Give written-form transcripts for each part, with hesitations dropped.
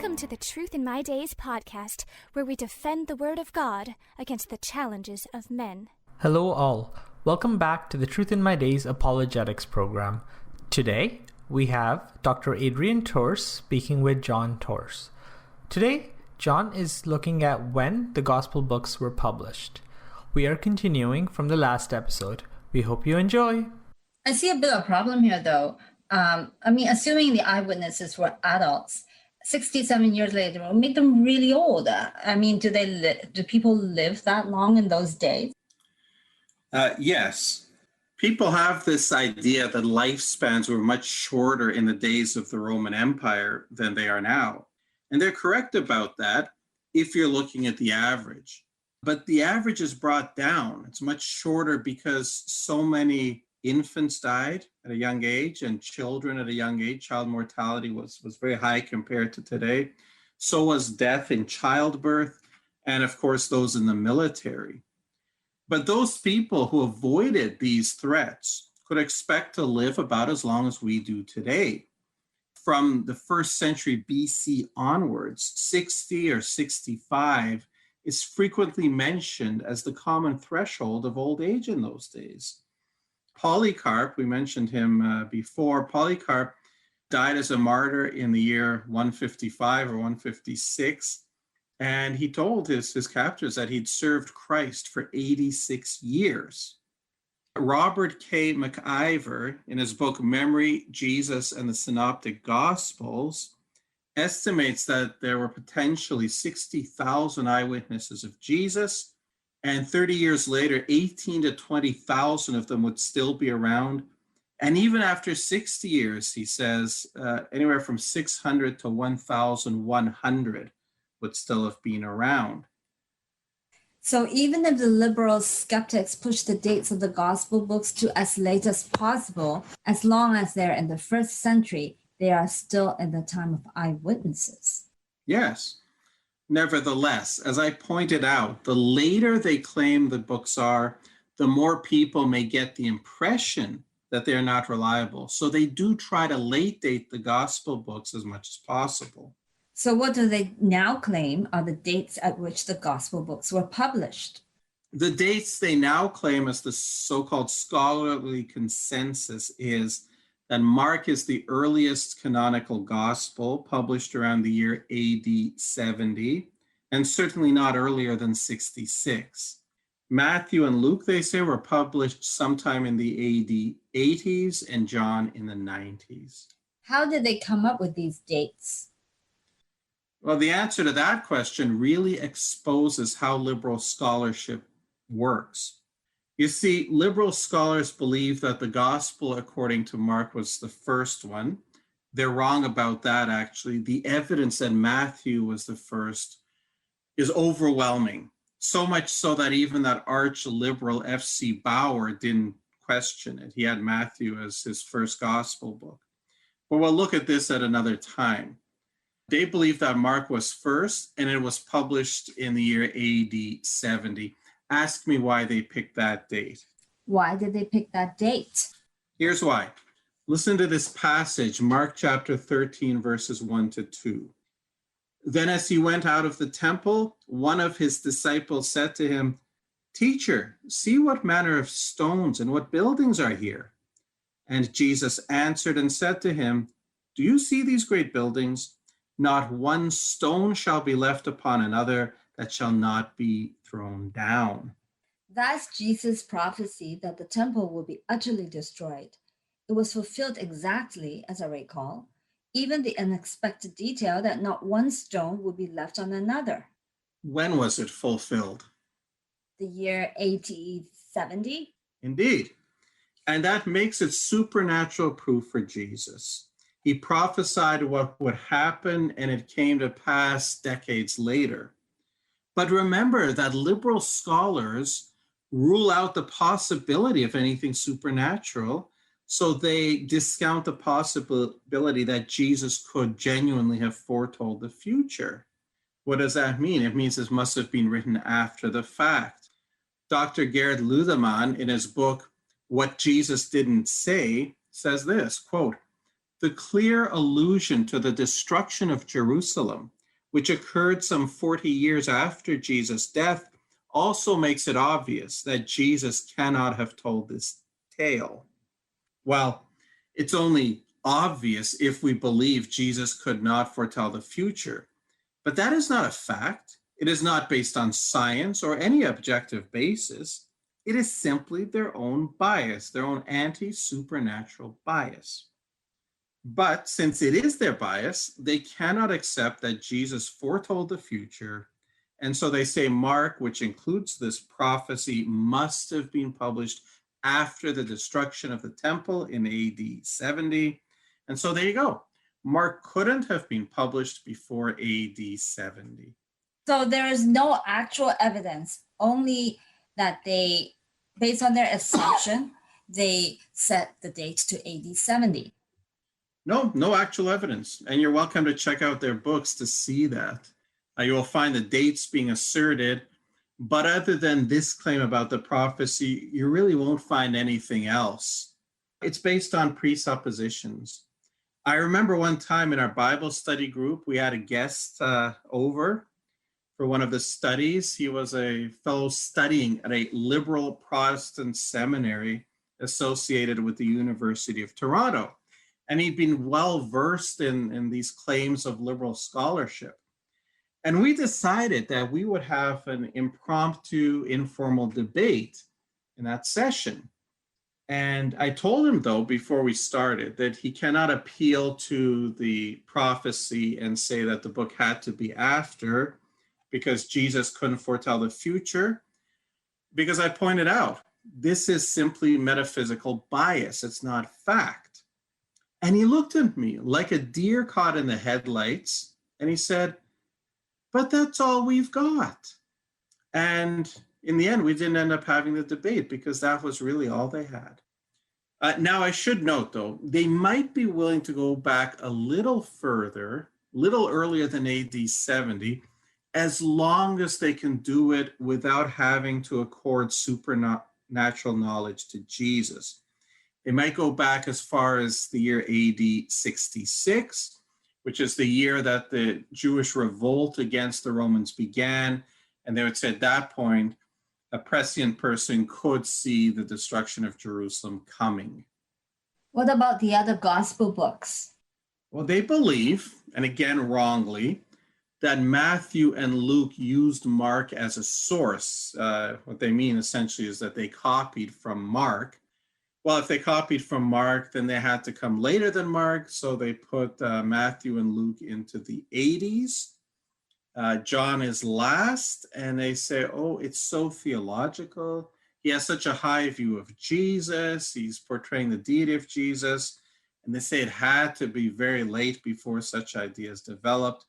Welcome to the Truth in My Days podcast, where we defend the Word of God against the challenges of men. Hello all. Welcome back to the Truth in My Days Apologetics Program. Today, we have Dr. Adrian Torres speaking with John Torres. Today, John is looking at when the Gospel books were published. We are continuing from the last episode. We hope you enjoy. I see a bit of a problem here, though. Assuming the eyewitnesses were adults, 67 years later will make them really old. Do people live that long in those days? Yes. People have this idea that lifespans were much shorter in the days of the Roman Empire than they are now. And they're correct about that if you're looking at the average. But the average is brought down. It's much shorter because so many infants died at a young age and children at a young age. Child mortality was very high compared to today. So was death in childbirth and, of course, those in the military. But those people who avoided these threats could expect to live about as long as we do today. From the 1st century BC onwards, 60 or 65 is frequently mentioned as the common threshold of old age in those days. Polycarp, we mentioned him before, Polycarp died as a martyr in the year 155 or 156, and he told his captors that he'd served Christ for 86 years. Robert K. McIver, in his book Memory, Jesus, and the Synoptic Gospels, estimates that there were potentially 60,000 eyewitnesses of Jesus, and 30 years later, 18 to 20,000 of them would still be around. And even after 60 years, he says, anywhere from 600 to 1,100 would still have been around. So even if the liberal skeptics push the dates of the gospel books to as late as possible, as long as they're in the 1st century, they are still in the time of eyewitnesses. Yes. Nevertheless, as I pointed out, the later they claim the books are, the more people may get the impression that they're not reliable. So they do try to late date the gospel books as much as possible. So what do they now claim are the dates at which the gospel books were published? The dates they now claim as the so-called scholarly consensus is that Mark is the earliest canonical gospel, published around the year AD 70, and certainly not earlier than 66. Matthew and Luke, they say, were published sometime in the AD 80s, and John in the 90s. How did they come up with these dates? Well, the answer to that question really exposes how liberal scholarship works. You see, liberal scholars believe that the gospel according to Mark was the first one. They're wrong about that, actually. The evidence that Matthew was the first is overwhelming, so much so that even that arch-liberal F.C. Bauer didn't question it. He had Matthew as his first gospel book. But we'll look at this at another time. They believe that Mark was first, and it was published in the year AD 70. Ask me why they picked that date. Why did they pick that date? Here's why. Listen to this passage, Mark chapter 13, verses 1 to 2. Then as he went out of the temple, one of his disciples said to him, "Teacher, see what manner of stones and what buildings are here." And Jesus answered and said to him, "Do you see these great buildings? Not one stone shall be left upon another that shall not be thrown down." That's Jesus' prophecy that the temple will be utterly destroyed. It was fulfilled exactly, as I recall, even the unexpected detail that not one stone would be left on another. When was it fulfilled? The year AD 70? Indeed. And that makes it supernatural proof for Jesus. He prophesied what would happen, and it came to pass decades later. But remember that liberal scholars rule out the possibility of anything supernatural, so they discount the possibility that Jesus could genuinely have foretold the future. What does that mean? It means this must have been written after the fact. Dr. Gerhard Ludemann, in his book, What Jesus Didn't Say, says this, quote, The clear allusion to the destruction of Jerusalem, which occurred some 40 years after Jesus' death, also makes it obvious that Jesus cannot have told this tale. Well, it's only obvious if we believe Jesus could not foretell the future. But that is not a fact. It is not based on science or any objective basis. It is simply their own bias, their own anti-supernatural bias. But since it is their bias, they cannot accept that Jesus foretold the future. And so they say Mark, which includes this prophecy, must have been published after the destruction of the temple in AD 70. And so there you go. Mark couldn't have been published before AD 70. So there is no actual evidence, only that they, based on their assumption, they set the date to AD 70. No actual evidence. And you're welcome to check out their books to see that. You will find the dates being asserted. But other than this claim about the prophecy, you really won't find anything else. It's based on presuppositions. I remember one time in our Bible study group, we had a guest over for one of the studies. He was a fellow studying at a liberal Protestant seminary associated with the University of Toronto. And he'd been well versed in these claims of liberal scholarship. And we decided that we would have an impromptu, informal debate in that session. And I told him, though, before we started, that he cannot appeal to the prophecy and say that the book had to be after because Jesus couldn't foretell the future. Because I pointed out, this is simply metaphysical bias. It's not fact. And he looked at me like a deer caught in the headlights. And he said, but that's all we've got. And in the end, we didn't end up having the debate because that was really all they had. Now, I should note, though, they might be willing to go back a little further, little earlier than AD 70, as long as they can do it without having to accord supernatural knowledge to Jesus. They might go back as far as the year AD 66, which is the year that the Jewish revolt against the Romans began. And they would say at that point, a prescient person could see the destruction of Jerusalem coming. What about the other gospel books? Well, they believe, and again wrongly, that Matthew and Luke used Mark as a source. What they mean essentially is that they copied from Mark. Well, if they copied from Mark, then they had to come later than Mark, so they put Matthew and Luke into the 80s. John is last, and they say, oh, it's so theological. He has such a high view of Jesus. He's portraying the deity of Jesus. And they say it had to be very late before such ideas developed.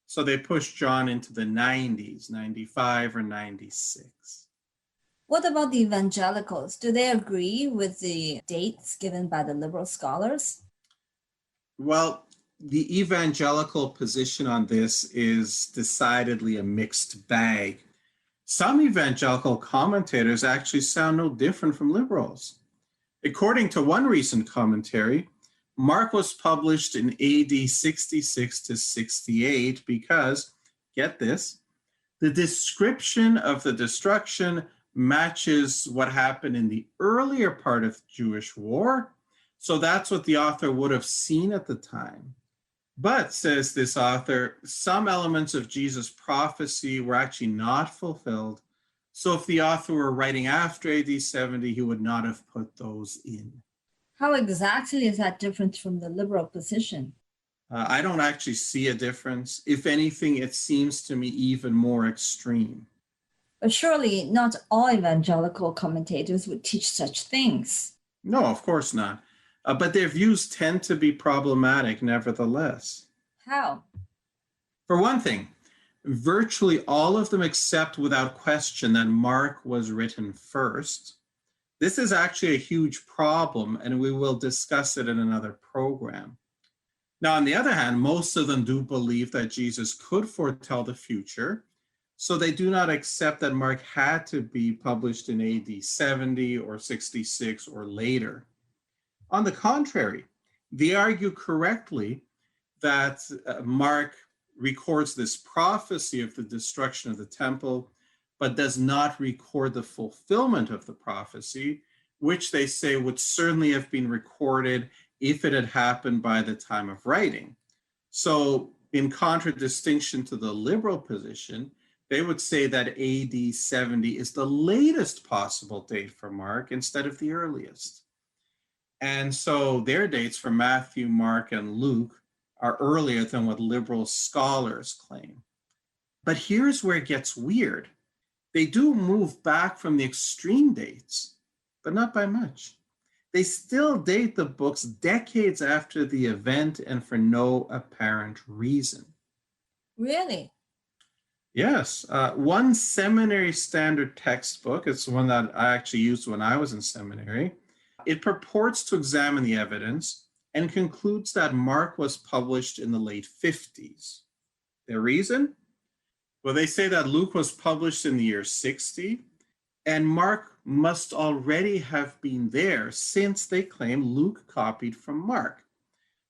So they pushed John into the 90s, 95 or 96. What about the evangelicals? Do they agree with the dates given by the liberal scholars? Well, the evangelical position on this is decidedly a mixed bag. Some evangelical commentators actually sound no different from liberals. According to one recent commentary, Mark was published in AD 66 to 68 because, get this, the description of the destruction matches what happened in the earlier part of the Jewish war. So that's what the author would have seen at the time. But, says this author, some elements of Jesus' prophecy were actually not fulfilled. So if the author were writing after AD 70, he would not have put those in. How exactly is that different from the liberal position? I don't actually see a difference. If anything, it seems to me even more extreme. But surely not all evangelical commentators would teach such things. No, of course not. But their views tend to be problematic nevertheless. How? For one thing, virtually all of them accept without question that Mark was written first. This is actually a huge problem, and we will discuss it in another program. Now, on the other hand, most of them do believe that Jesus could foretell the future, so they do not accept that Mark had to be published in AD 70 or 66 or later. On the contrary, They argue correctly that Mark records this prophecy of the destruction of the temple, but does not record the fulfillment of the prophecy, which they say would certainly have been recorded if it had happened by the time of writing. So, in contradistinction to the liberal position, they would say that AD 70 is the latest possible date for Mark instead of the earliest. And so their dates for Matthew, Mark, and Luke are earlier than what liberal scholars claim. But here's where it gets weird. They do move back from the extreme dates, but not by much. They still date the books decades after the event and for no apparent reason. Really? Yes. One seminary standard textbook, it's the one that I actually used when I was in seminary, it purports to examine the evidence and concludes that Mark was published in the late 50s. Their reason? Well, they say that Luke was published in the year 60, and Mark must already have been there since they claim Luke copied from Mark.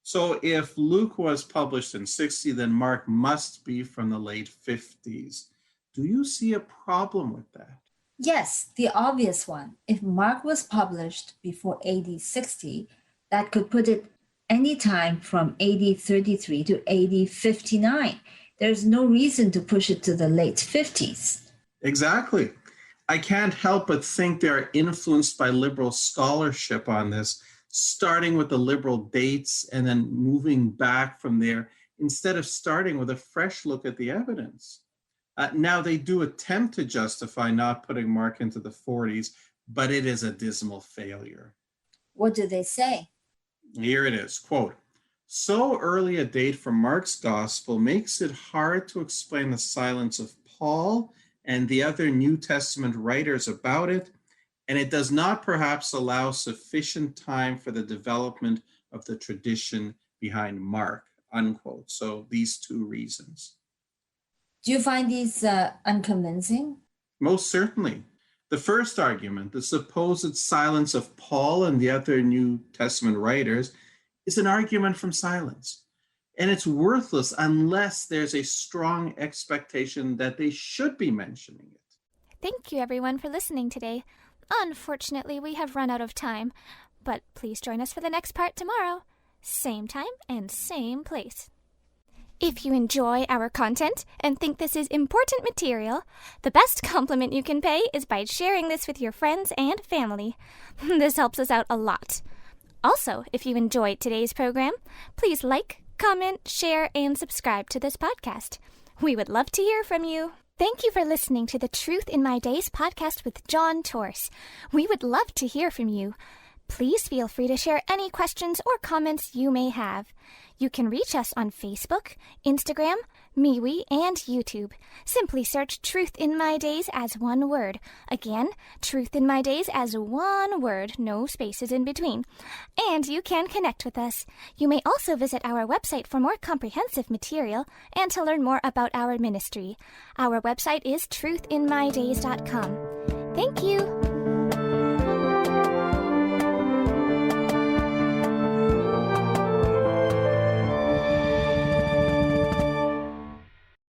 So if Luke was published in 60, then Mark must be from the late 50s. Do you see a problem with that? Yes, the obvious one. If Mark was published before AD 60, that could put it any time from AD 33 to AD 59. There's no reason to push it to the late 50s. Exactly. I can't help but think they're influenced by liberal scholarship on this, starting with the liberal dates and then moving back from there instead of starting with a fresh look at the evidence. Now, they do attempt to justify not putting Mark into the 40s, but it is a dismal failure. What do they say? Here it is, quote, "So early a date for Mark's gospel makes it hard to explain the silence of Paul and the other New Testament writers about it, and it does not perhaps allow sufficient time for the development of the tradition behind Mark," unquote. So these two reasons. Do you find these unconvincing? Most certainly. The first argument, the supposed silence of Paul and the other New Testament writers, is an argument from silence. And it's worthless unless there's a strong expectation that they should be mentioning it. Thank you, everyone, for listening today. Unfortunately, we have run out of time, but please join us for the next part tomorrow. Same time and same place. If you enjoy our content and think this is important material, the best compliment you can pay is by sharing this with your friends and family. This helps us out a lot. Also, if you enjoyed today's program, please like, comment, share, and subscribe to this podcast. We would love to hear from you. Thank you for listening to the Truth in My Days podcast with John Torse. We would love to hear from you. Please feel free to share any questions or comments you may have. You can reach us on Facebook, Instagram, MeWe, and YouTube. Simply search Truth in My Days as one word. Again, Truth in My Days as one word, no spaces in between. And you can connect with us. You may also visit our website for more comprehensive material and to learn more about our ministry. Our website is truthinmydays.com. Thank you.